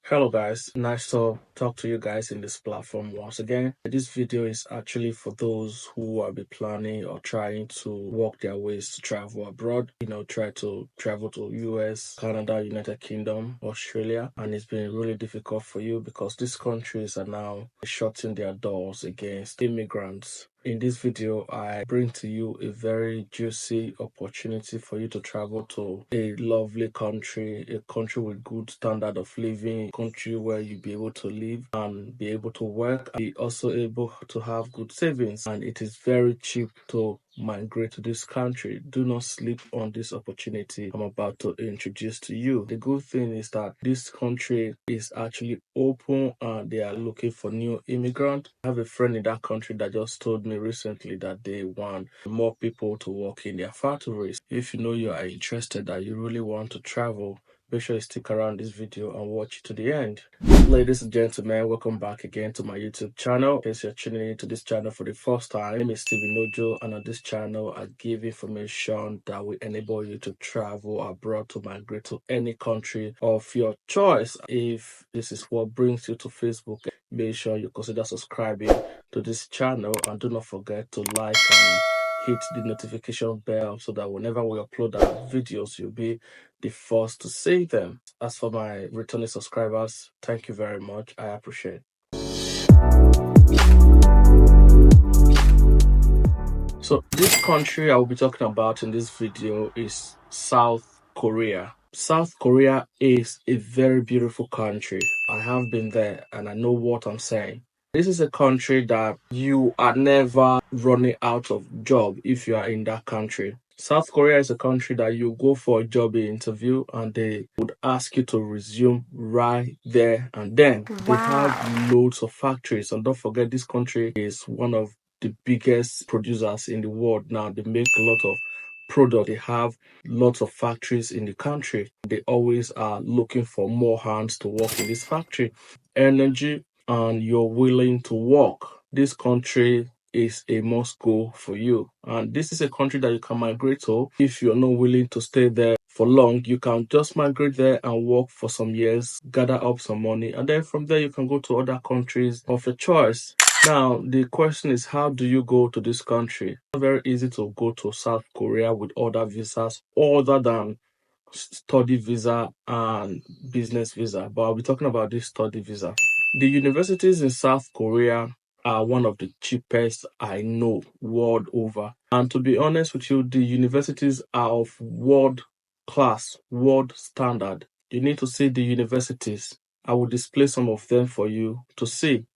Hello guys, nice to talk to you guys in this platform once again. This video is actually for those who are be planning or trying to work their ways to travel abroad. Try to travel to US, Canada, United Kingdom, Australia, and it's been really difficult for you because these countries are now shutting their doors against immigrants. In this video, I bring to you a very juicy opportunity for you to travel to a lovely country, a country with good standard of living, a country where you'll be able to live and be able to work, and be also able to have good savings. And it is very cheap to migrate to this country. Do not sleep on this opportunity I'm about to introduce to you. The good thing is that this country is actually open and they are looking for new immigrants. I have a friend in that country that just told me recently that they want more people to work in their factories. If you know you are interested, that you really want to travel, make sure you stick around this video and watch it to the end. Ladies and gentlemen, welcome back again to my YouTube channel. In case you're tuning into this channel for the first time, my name is Stephen Nojo, and on this channel I give information that will enable you to travel abroad to migrate to any country of your choice. If this is what brings you to Facebook, make sure you consider subscribing to this channel and do not forget to like and hit the notification bell so that whenever we upload our videos, you'll be the first to see them. As for my returning subscribers, thank you very much. I appreciate it. So this country I will be talking about in this video is South Korea. South Korea is a very beautiful country. I have been there and I know what I'm saying. This is a country that you are never running out of job if you are in that country. South Korea is a country that you go for a job interview and they would ask you to resume right there and then. Wow. They have loads of factories, and don't forget this country is one of the biggest producers in the world now. They make a lot of product. They have lots of factories in the country. They always are looking for more hands to work in this factory. Energy and you're willing to work, this country is a must go for you. And this is a country that you can migrate to. If you're not willing to stay there for long, you can just migrate there and work for some years, gather up some money, and then from there you can go to other countries of your choice. Now, the question is, how do you go to this country? It's not very easy to go to South Korea with other visas other than study visa and business visa, but I'll be talking about this study visa. The universities in South Korea are one of the cheapest I know world over. And to be honest with you, the universities are of world class, world standard. You need to see the universities. I will display some of them for you to see.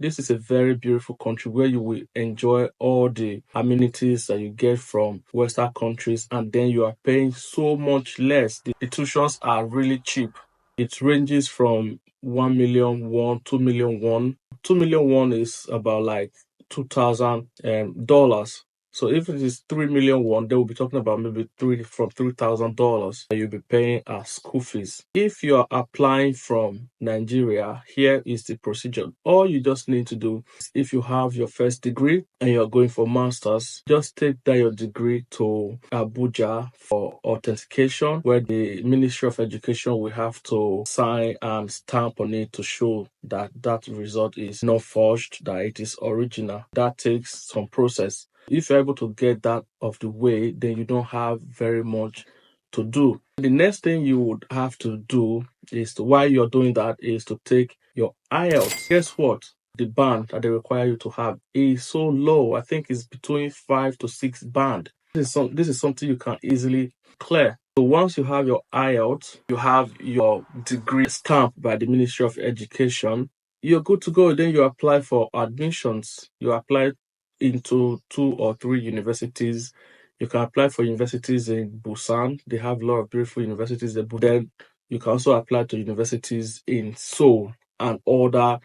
This is a very beautiful country where you will enjoy all the amenities that you get from Western countries, and then you are paying so much less. The tuitions are really cheap. It ranges from 1 million won, 2 million won. 2 million won is about like $2,000. So if it is 3 million won, they will be talking about maybe $3,000 that you'll be paying as school fees. If you are applying from Nigeria, here is the procedure. All you just need to do is, if you have your first degree and you're going for masters, just take that your degree to Abuja for authentication, where the Ministry of Education will have to sign and stamp on it to show that that result is not forged, that it is original. That takes some process. If you're able to get that off the way, then you don't have very much to do. The next thing you would have to do is while you're doing that is to take your IELTS. Guess what? The band that they require you to have is so low. I think it's between 5 to 6 band. This is something you can easily clear. So once you have your IELTS, you have your degree stamped by the Ministry of Education, you're good to go. Then you apply for admissions. You apply into 2 or 3 universities. You can apply for universities in Busan. They have a lot of beautiful universities there. But then you can also apply to universities in Seoul and other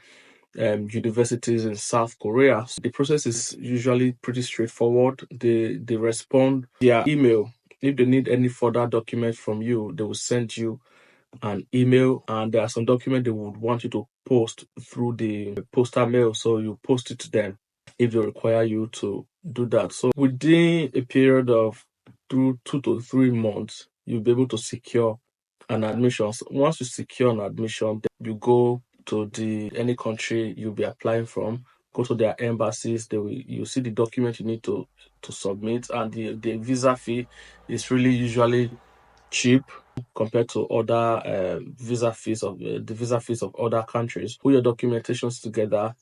universities in South Korea. So the process is usually pretty straightforward. They respond via email. If they need any further documents from you, they will send you an email, and there are some documents they would want you to post through the postal mail, so you post it to them if they require you to do that. So within a period of 2 to 3 months, you'll be able to secure an admission. So once you secure an admission, then you go to any country you'll be applying from, go to their embassies, you see the document you need to submit, and the visa fee is really usually cheap compared to other the visa fees of other countries. Put your documentations together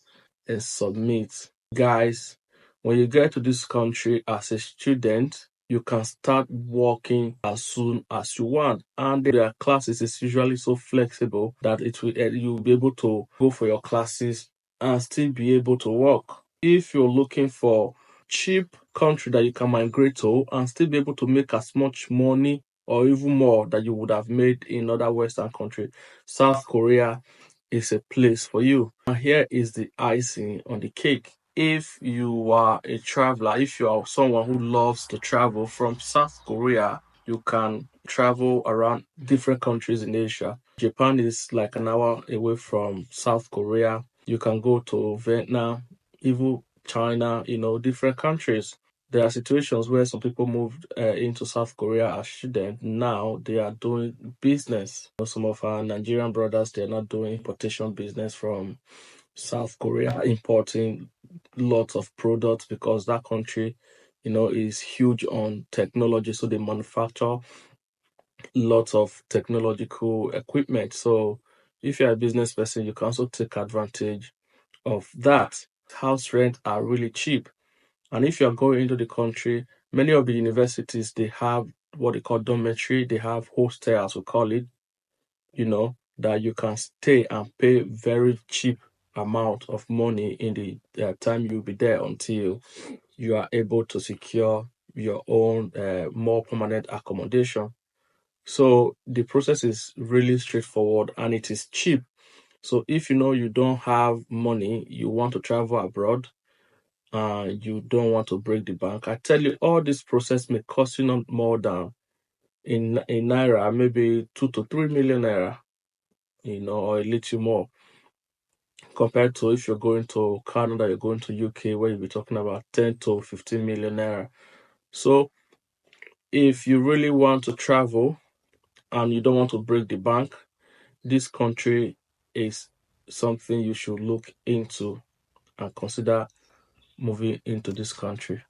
and submit. Guys, when you get to this country as a student, you can start working as soon as you want. And their classes is usually so flexible that you'll be able to go for your classes and still be able to work. If you're looking for cheap country that you can migrate to and still be able to make as much money or even more that you would have made in other Western countries, South Korea is a place for you. And here is the icing on the cake. If you are a traveler, if you are someone who loves to travel from South Korea, you can travel around different countries in Asia. Japan is like an hour away from South Korea. You can go to Vietnam, even China, different countries. There are situations where some people moved into South Korea as students. Now they are doing business. Some of our Nigerian brothers, they're not doing importation business from South Korea, importing lots of products because that country, is huge on technology. So they manufacture lots of technological equipment. So if you're a business person, you can also take advantage of that. House rent are really cheap. And if you're going into the country, many of the universities, they have what they call dormitory. They have hostel, as we call it, that you can stay and pay very cheap amount of money in the time you'll be there until you are able to secure your own more permanent accommodation. So the process is really straightforward and it is cheap. So if you don't have money, you want to travel abroad, you don't want to break the bank, I tell you, all this process may cost you not more than in naira, maybe 2 to 3 million naira, or a little more, compared to if you're going to Canada, you're going to UK, where you'll be talking about 10 to 15 million naira. So if you really want to travel and you don't want to break the bank, this country is something you should look into and consider moving into this country.